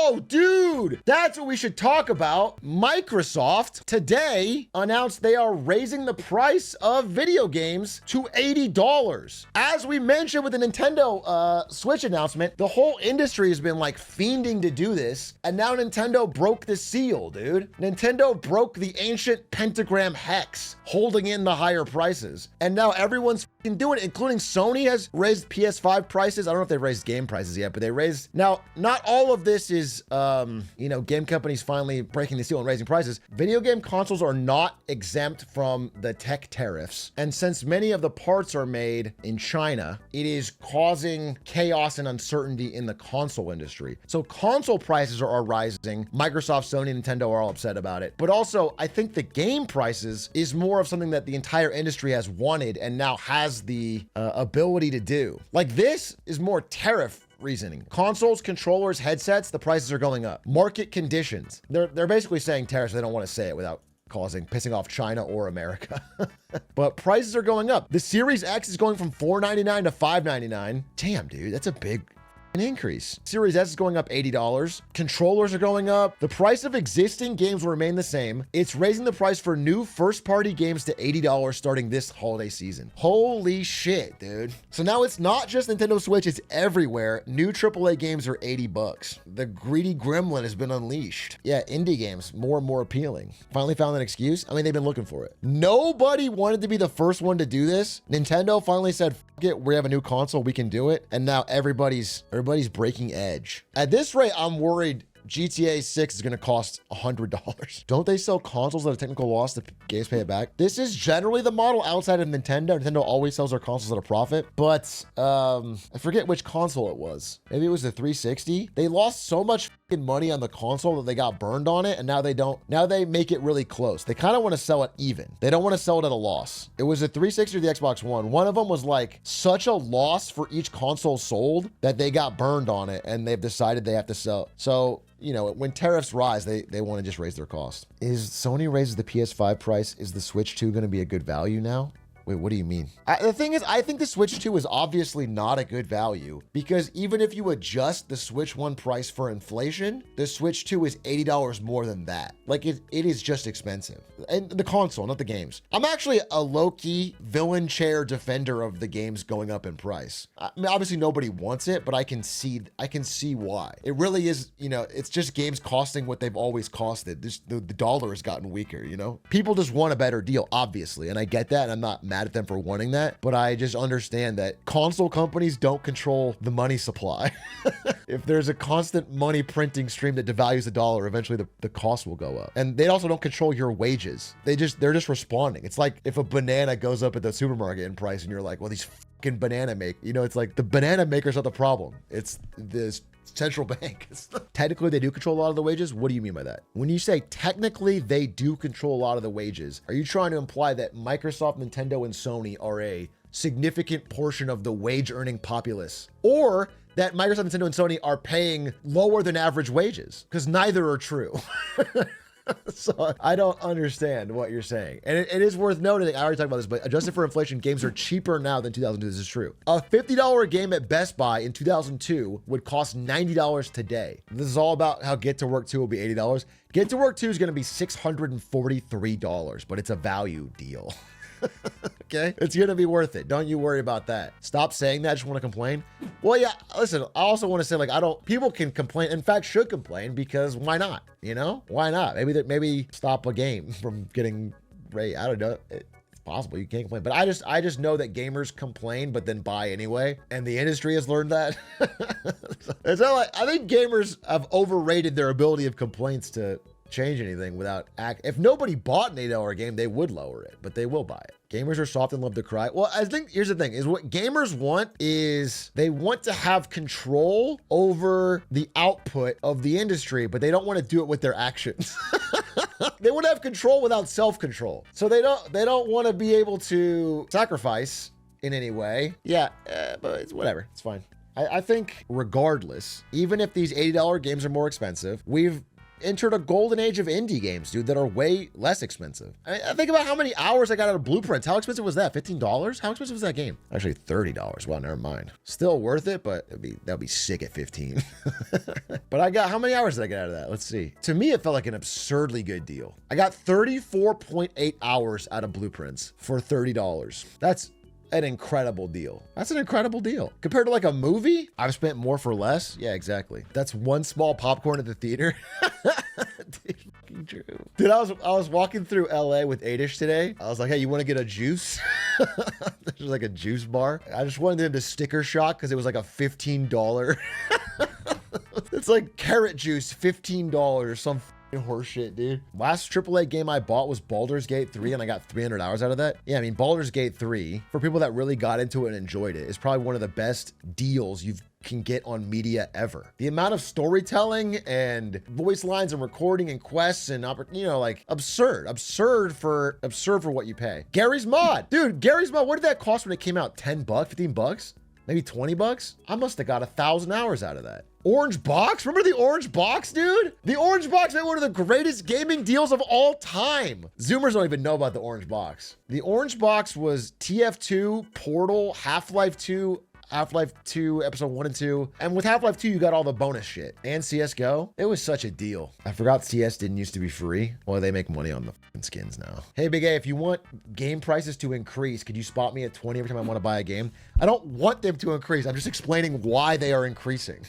Oh, dude, that's what we should talk about. Microsoft today announced they are raising the price of video games to $80. As we mentioned with the Nintendo Switch announcement, the whole industry has been like fiending to do this, and now Nintendo broke the seal, dude. Nintendo broke the ancient pentagram hex, holding in the higher prices, and now everyone's doing it, including Sony has raised PS5 prices. I don't know if they've raised game prices yet, but they raised. Now, not all of this is, game companies finally breaking the seal and raising prices. Video game consoles are not exempt from the tech tariffs. And since many of the parts are made in China, it is causing chaos and uncertainty in the console industry. So console prices are rising. Microsoft, Sony, and Nintendo are all upset about it. But also, I think the game prices is more of something that the entire industry has wanted and now has the ability to do. Like, this is more tariff reasoning. Consoles, controllers, headsets, the prices are going up. Market conditions. They're basically saying tariffs. They don't want to say it without pissing off China or America. But prices are going up. The Series X is going from $499 to $599. Damn, dude, that's a big increase. Series S is going up $80. Controllers are going up. The price of existing games will remain the same. It's raising the price for new first-party games to $80 starting this holiday season. Holy shit, dude. So now it's not just Nintendo Switch, it's everywhere. New AAA games are $80. The greedy gremlin has been unleashed. Yeah, indie games, more and more appealing. Finally found an excuse. I mean, they've been looking for it. Nobody wanted to be the first one to do this. Nintendo finally said, F it, we have a new console, we can do it. And now everybody's breaking edge. At this rate, I'm worried GTA 6 is going to cost $100. Don't they sell consoles at a technical loss to games pay it back? This is generally the model outside of Nintendo. Nintendo always sells their consoles at a profit, but I forget which console it was. Maybe it was the 360. They lost so much money on the console that they got burned on it, and now they don't. Now they make it really close. They kind of want to sell it even. They don't want to sell it at a loss. It was the 360 or the Xbox One. One of them was like such a loss for each console sold that they got burned on it, and they've decided they have to sell. So, you know, when tariffs rise, they want to just raise their cost. Is Sony raises the PS5 price, is the Switch 2 going to be a good value now? Wait, what do you mean? The thing is, I think the Switch 2 is obviously not a good value because even if you adjust the Switch 1 price for inflation, the Switch 2 is $80 more than that. Like, it is just expensive. And the console, not the games. I'm actually a low-key villain chair defender of the games going up in price. I mean, obviously nobody wants it, but I can see why. It really is, you know, it's just games costing what they've always costed. The dollar has gotten weaker, you know? People just want a better deal, obviously, and I get that, and I'm not mad at them for wanting that, but I just understand that console companies don't control the money supply. If there's a constant money printing stream that devalues the dollar, eventually the cost will go up. And they also don't control your wages. They're just responding. It's like if a banana goes up at the supermarket in price and you're like, well, these fucking banana make, you know, it's like the banana maker's not the problem. It's this central bank. Technically, they do control a lot of the wages. What do you mean by that? When you say technically they do control a lot of the wages, are you trying to imply that Microsoft, Nintendo, and Sony are a significant portion of the wage earning populace? Or that Microsoft, Nintendo, and Sony are paying lower than average wages? Because neither are true. So I don't understand what you're saying. And it is worth noting, I already talked about this, but adjusted for inflation, games are cheaper now than 2002. This is true. A $50 game at Best Buy in 2002 would cost $90 today. This is all about how Get to Work 2 will be $80. Get to Work 2 is going to be $643, but it's a value deal. Okay, it's gonna be worth it. Don't you worry about that. Stop saying that. I just want to complain. Well, yeah, listen, I also want to say, like, people can complain, in fact should complain, because why not? You know, why not? Maybe stop a game from getting rated. I don't know. It's possible, you can't complain, but I just know that gamers complain but then buy anyway, and the industry has learned that. It's not like, I think gamers have overrated their ability of complaints to change anything without if nobody bought an $8 game, they would lower it, but they will buy it. Gamers are soft and love to cry. Well, I think here's the thing, is what gamers want is they want to have control over the output of the industry, but they don't want to do it with their actions. They want to have control without self-control. So they don't want to be able to sacrifice in any way. Yeah, but it's whatever. It's fine. I think regardless, even if these $80 games are more expensive, we've entered a golden age of indie games, dude, that are way less expensive. I think about how many hours I got out of Blueprints. How expensive was that? $15? How expensive was that game? Actually, $30. Well, never mind. Still worth it, but that'd be sick at 15. But how many hours did I get out of that? Let's see. To me, it felt like an absurdly good deal. I got 34.8 hours out of Blueprints for $30. That's an incredible deal. That's an incredible deal. Compared to like a movie, I've spent more for less. Yeah, exactly. That's one small popcorn at the theater. Dude, fucking true. Dude, I was walking through LA with Adish today. I was like, hey, you want to get a juice? There's like a juice bar. I just wanted him to sticker shock because it was like a $15. It's like carrot juice, $15 or some horseshit, dude. Last AAA game I bought was Baldur's Gate 3, and I got 300 hours out of that. Yeah, I mean, Baldur's Gate 3, for people that really got into it and enjoyed it, is probably one of the best deals you can get on media ever. The amount of storytelling and voice lines and recording and quests and like absurd for what you pay. Gary's Mod, dude. Gary's Mod. What did that cost when it came out? $10, $15, maybe $20. I must have got 1,000 hours out of that. Orange Box? Remember the Orange Box, dude? The Orange Box made one of the greatest gaming deals of all time. Zoomers don't even know about the Orange Box. The Orange Box was TF2, Portal, Half-Life 2, Half-Life 2, Episode 1 and 2. And with Half-Life 2, you got all the bonus shit. And CSGO. It was such a deal. I forgot CS didn't used to be free. Well, they make money on the fucking skins now. Hey, Big A, if you want game prices to increase, could you spot me at 20 every time I want to buy a game? I don't want them to increase. I'm just explaining why they are increasing.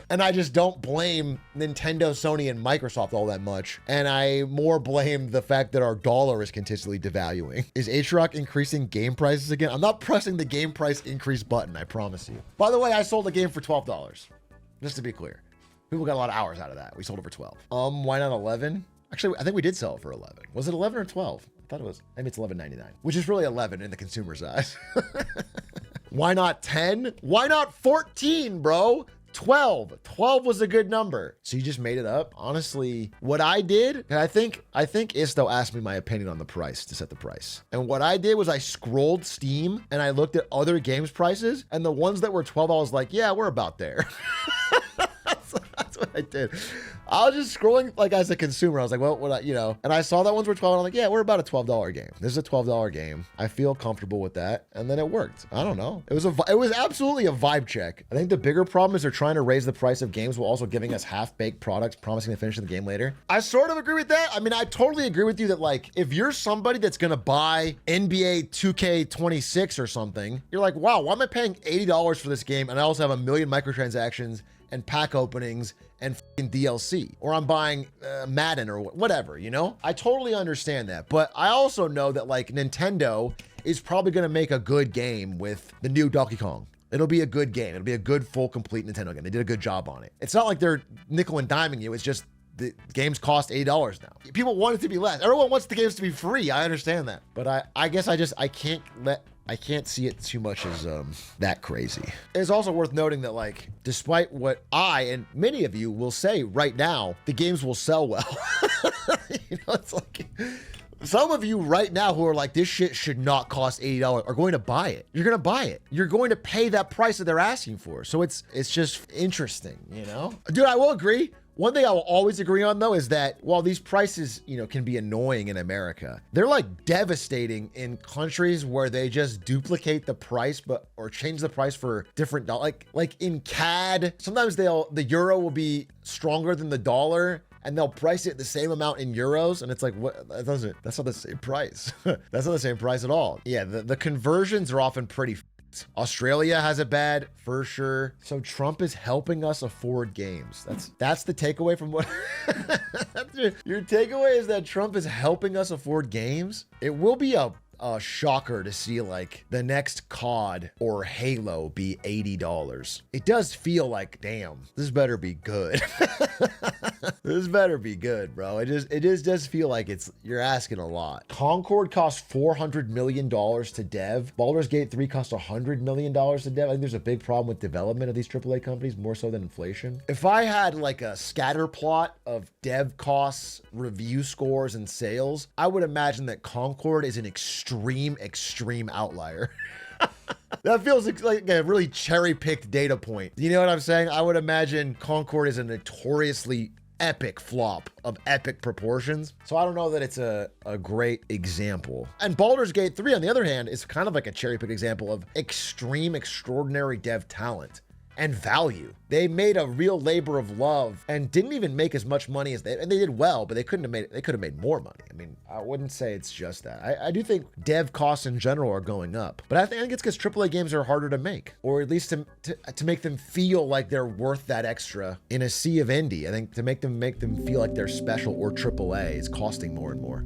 And I just don't blame Nintendo, Sony, and Microsoft all that much. And I more blame the fact that our dollar is continuously devaluing. Is H-Rock increasing game prices again? I'm not pressing the game price increase button, I promise you. By the way, I sold the game for $12, just to be clear. People got a lot of hours out of that. We sold it for 12. Why not 11? Actually, I think we did sell it for 11. Was it 11 or 12? I thought it was, maybe it's 11.99, which is really 11 in the consumer's eyes. Why not 10? Why not 14, bro? 12 was a good number. So you just made it up. Honestly, what I did, and I think Isto asked me my opinion on the price to set the price. And what I did was I scrolled Steam and I looked at other games prices, and the ones that were 12, I was like, yeah, we're about there. That's what I did. I was just scrolling like as a consumer. I was like, well, and I saw that ones were 12. And I'm like, yeah, we're about a $12 game. This is a $12 game. I feel comfortable with that. And then it worked. I don't know. It was absolutely a vibe check. I think the bigger problem is they're trying to raise the price of games while also giving us half-baked products, promising to finish the game later. I sort of agree with that. I mean, I totally agree with you that like, if you're somebody that's going to buy NBA 2K26 or something, you're like, wow, why am I paying $80 for this game? And I also have 1 million microtransactions and pack openings and fucking DLC, or I'm buying Madden or whatever, you know? I totally understand that, but I also know that like Nintendo is probably gonna make a good game with the new Donkey Kong. It'll be a good game. It'll be a good, full, complete Nintendo game. They did a good job on it. It's not like they're nickel and diming you. It's just the games cost $80 now. People want it to be less. Everyone wants the games to be free. I understand that, but I guess I can't see it too much as that crazy. It's also worth noting that like, despite what I and many of you will say right now, the games will sell well. You know, it's like some of you right now who are like, this shit should not cost $80 are going to buy it. You're going to buy it. You're going to pay that price that they're asking for. So it's just interesting, you know? Dude, I will agree. One thing I will always agree on though is that while these prices, can be annoying in America, they're like devastating in countries where they just duplicate the price, or change the price for different, like in CAD, sometimes the euro will be stronger than the dollar, and they'll price it the same amount in euros. And it's like, what? That's not the same price. That's not the same price at all. Yeah, the conversions are often pretty Australia has it bad for sure. So Trump is helping us afford games. That's the takeaway from what your takeaway is, that Trump is helping us afford games. It will be a shocker to see like the next COD or Halo be $80. It does feel like, damn, this better be good. This better be good, bro. It just does feel like you're asking a lot. Concord cost $400 million to dev. Baldur's Gate 3 cost $100 million to dev. I think there's a big problem with development of these AAA companies, more so than inflation. If I had like a scatter plot of dev costs, review scores, and sales, I would imagine that Concord is an extreme outlier. That feels like a really cherry-picked data point. You know what I'm saying? I would imagine Concord is a notoriously epic flop of epic proportions. So I don't know that it's a great example. And Baldur's Gate 3, on the other hand, is kind of like a cherry-picked example of extreme, extraordinary dev talent and value. They made a real labor of love and didn't even make as much money as they did well, but they could have made more money. I mean, I wouldn't say it's just that. I do think dev costs in general are going up, but I think it's because AAA games are harder to make, or at least to make them feel like they're worth that extra in a sea of indie. I think to make them feel like they're special or AAA is costing more and more.